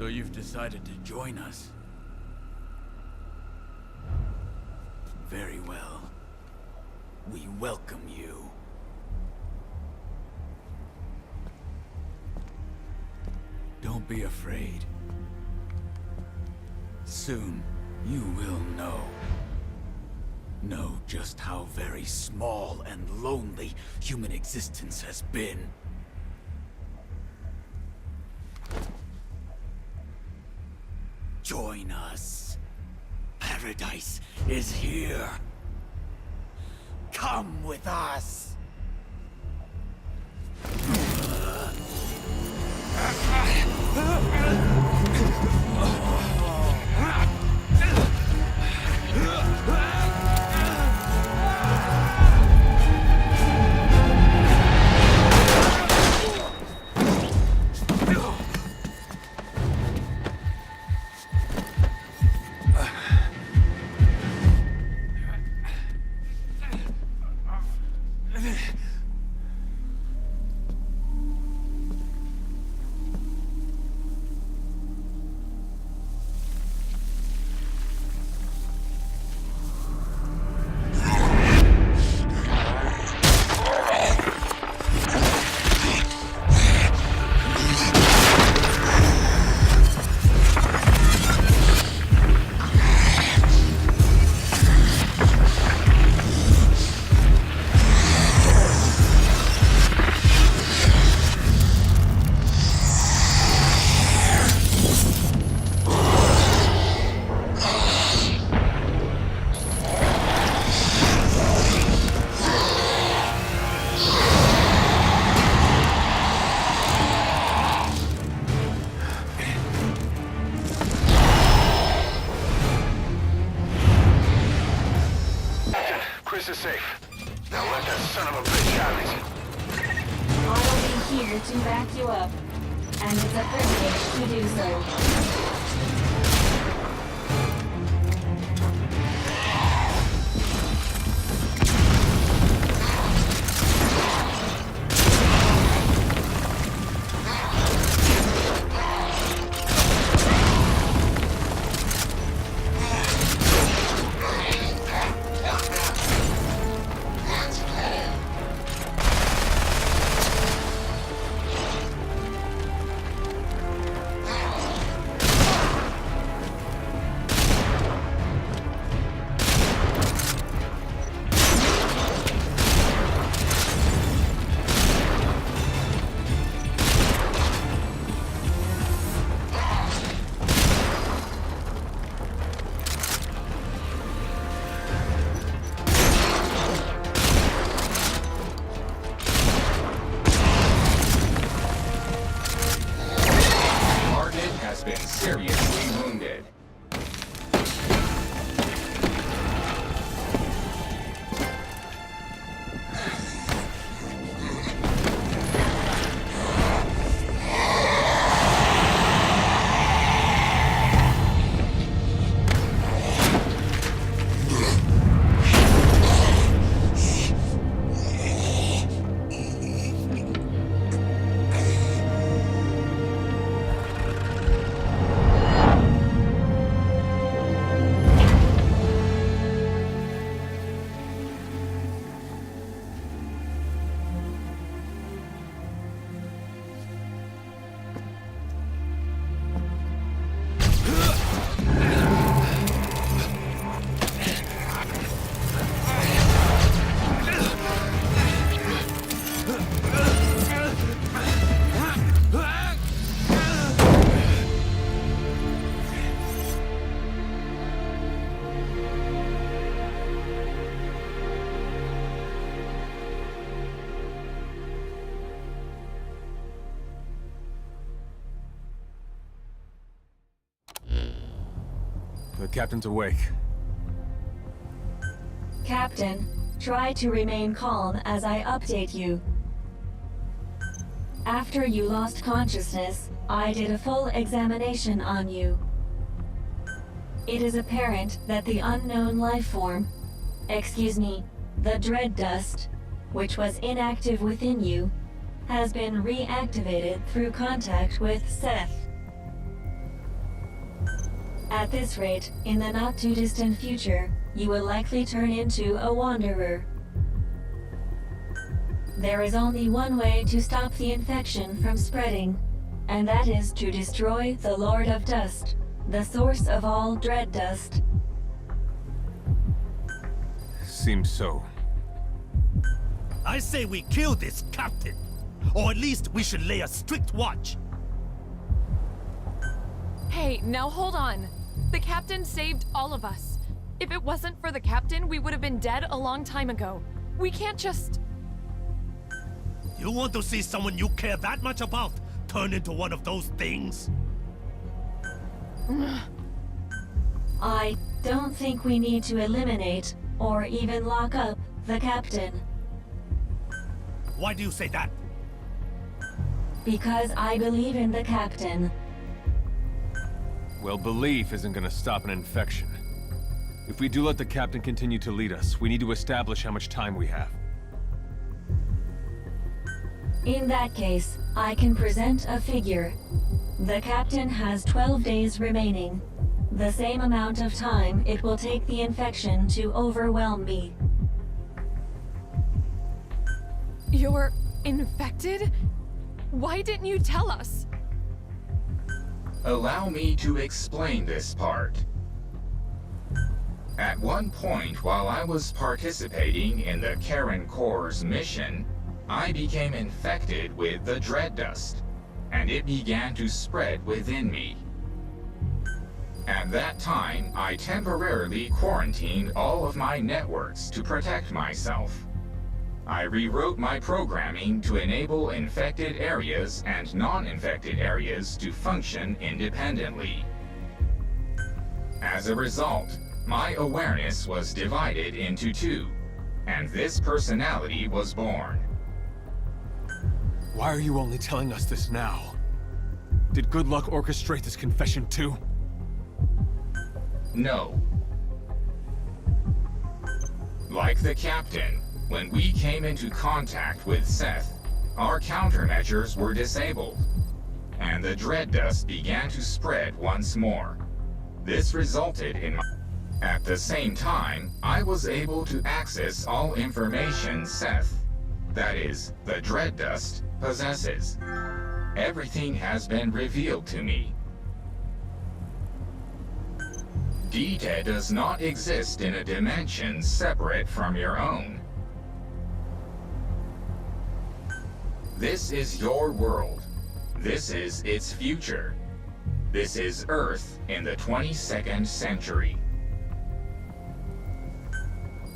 So you've decided to join us? Very well. We welcome you. Don't be afraid. Soon, you will know. Know just how very small and lonely human existence has been. Join us. Paradise is here. Come with us. Chris is safe. Now let that son of a bitch have it. I'll be here to back you up, and it's a privilege to do so. Been seriously wounded. The captain's awake. Captain, try to remain calm as I update you. After you lost consciousness, I did a full examination on you. It is apparent that the unknown life form, the dread dust, which was inactive within you, has been reactivated through contact with Seth. At this rate, in the not-too-distant future, you will likely turn into a wanderer. There is only one way to stop the infection from spreading, and that is to destroy the Lord of Dust, the source of all dread dust. Seems so. I say we kill this captain. Or at least we should lay a strict watch. Hey, now hold on. The captain saved all of us. If it wasn't for the captain, we would have been dead a long time ago. We can't just... You want to see someone you care that much about turn into one of those things? I don't think we need to eliminate, or even lock up, the captain. Why do you say that? Because I believe in the captain. Well, belief isn't gonna stop an infection. If we do let the captain continue to lead us, we need to establish how much time we have. In that case, I can present a figure. The captain has 12 days remaining. The same amount of time it will take the infection to overwhelm me. You're infected? Why didn't you tell us? Allow me to explain this part. At one point, while I was participating in the Karen Corps' mission, I became infected with the dread dust, and it began to spread within me. At that time, I temporarily quarantined all of my networks to protect myself. I rewrote my programming to enable infected areas and non-infected areas to function independently. As a result, my awareness was divided into two, and this personality was born. Why are you only telling us this now? Did Good Luck orchestrate this confession too? No. Like the captain, when we came into contact with Seth, our countermeasures were disabled, and the dread dust began to spread once more. This resulted in my... At the same time, I was able to access all information Seth, that is, the dread dust, possesses. Everything has been revealed to me. Dita does not exist in a dimension separate from your own. This is your world. This is its future. This is Earth in the 22nd century.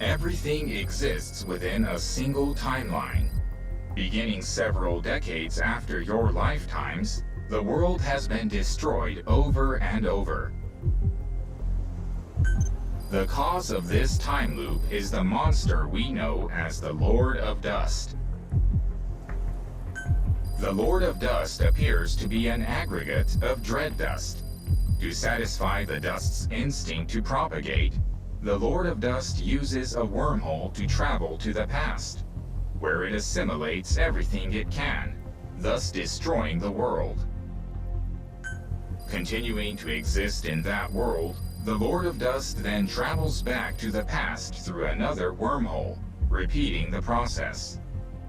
Everything exists within a single timeline. Beginning several decades after your lifetimes, the world has been destroyed over and over. The cause of this time loop is the monster we know as the Lord of Dust. The Lord of Dust appears to be an aggregate of dread dust. To satisfy the dust's instinct to propagate, the Lord of Dust uses a wormhole to travel to the past, where it assimilates everything it can, thus destroying the world. Continuing to exist in that world, the Lord of Dust then travels back to the past through another wormhole, repeating the process.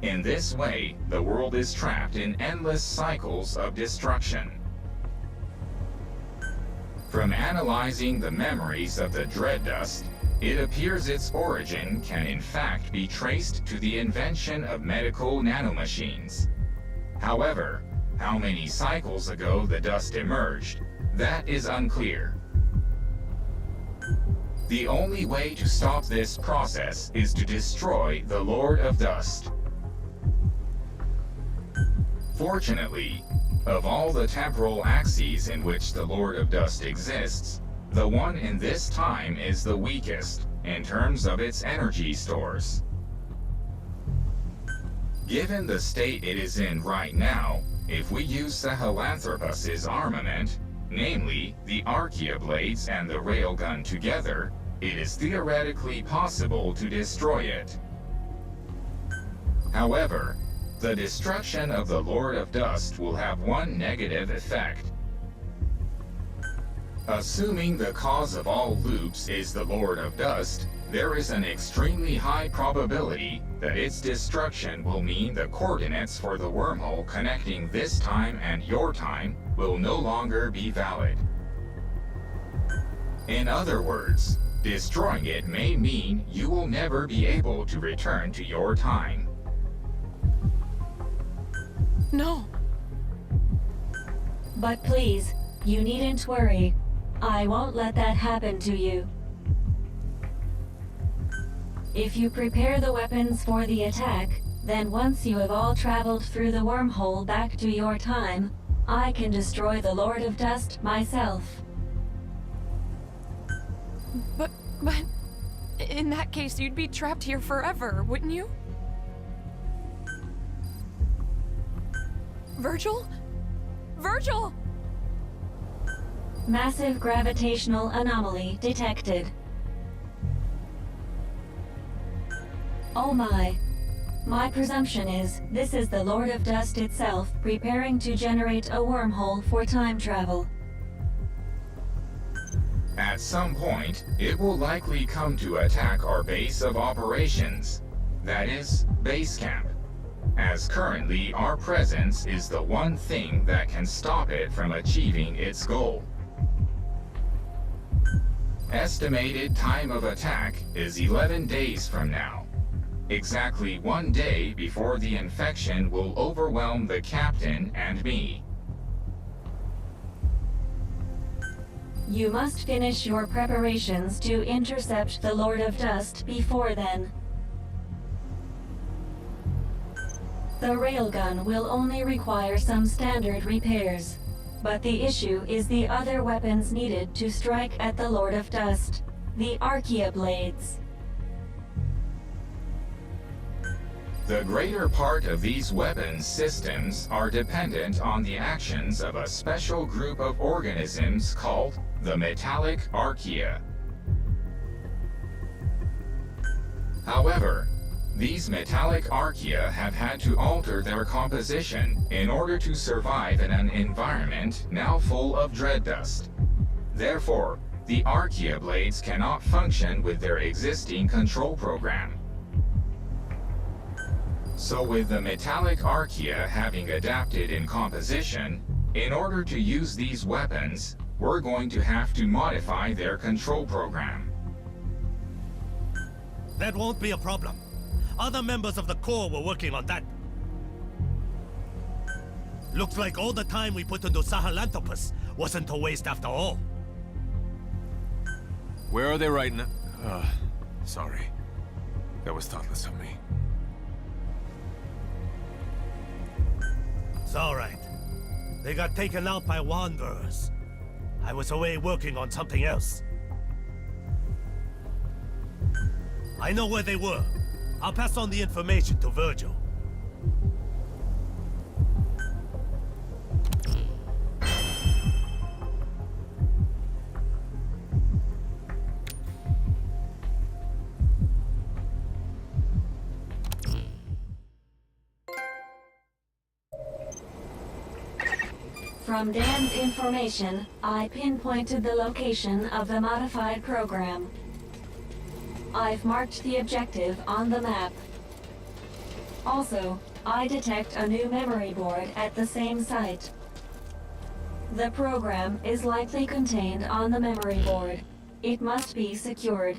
In this way, the world is trapped in endless cycles of destruction. From analyzing the memories of the dread dust, it appears its origin can in fact be traced to the invention of medical nanomachines. However, how many cycles ago the dust emerged, that is unclear. The only way to stop this process is to destroy the Lord of Dust. Fortunately, of all the temporal axes in which the Lord of Dust exists, the one in this time is the weakest in terms of its energy stores. Given the state it is in right now, if we use Sahelanthropus's armament, namely the Archaea blades and the railgun together, it is theoretically possible to destroy it. However, the destruction of the Lord of Dust will have one negative effect. Assuming the cause of all loops is the Lord of Dust, there is an extremely high probability that its destruction will mean the coordinates for the wormhole connecting this time and your time will no longer be valid. In other words, destroying it may mean you will never be able to return to your time. No. But please, you needn't worry. I won't let that happen to you. If you prepare the weapons for the attack, then once you have all traveled through the wormhole back to your time, I can destroy the Lord of Dust myself. But in that case, you'd be trapped here forever, wouldn't you? Virgil? Virgil! Massive gravitational anomaly detected. Oh my. My presumption is this is the Lord of Dust itself preparing to generate a wormhole for time travel. At some point, it will likely come to attack our base of operations. That is, base camp. As currently, our presence is the one thing that can stop it from achieving its goal. Estimated time of attack is 11 days from now. Exactly 1 day before the infection will overwhelm the captain and me. You must finish your preparations to intercept the Lord of Dust before then. The railgun will only require some standard repairs, but the issue is the other weapons needed to strike at the Lord of Dust, the Archaea blades. The greater part of these weapons systems are dependent on the actions of a special group of organisms called the metallic Archaea. However, these metallic Archaea have had to alter their composition in order to survive in an environment now full of dread dust. Therefore, the Archaea blades cannot function with their existing control program. So with the metallic Archaea having adapted in composition, in order to use these weapons, we're going to have to modify their control program. That won't be a problem. Other members of the Corps were working on that. Looks like all the time we put into Sahelanthropus wasn't a waste after all. Where are they right now? Sorry. That was thoughtless of me. It's alright. They got taken out by wanderers. I was away working on something else. I know where they were. I'll pass on the information to Virgil. From Dan's information, I pinpointed the location of the modified program. I've marked the objective on the map. Also, I detect a new memory board at the same site. The program is likely contained on the memory board. It must be secured.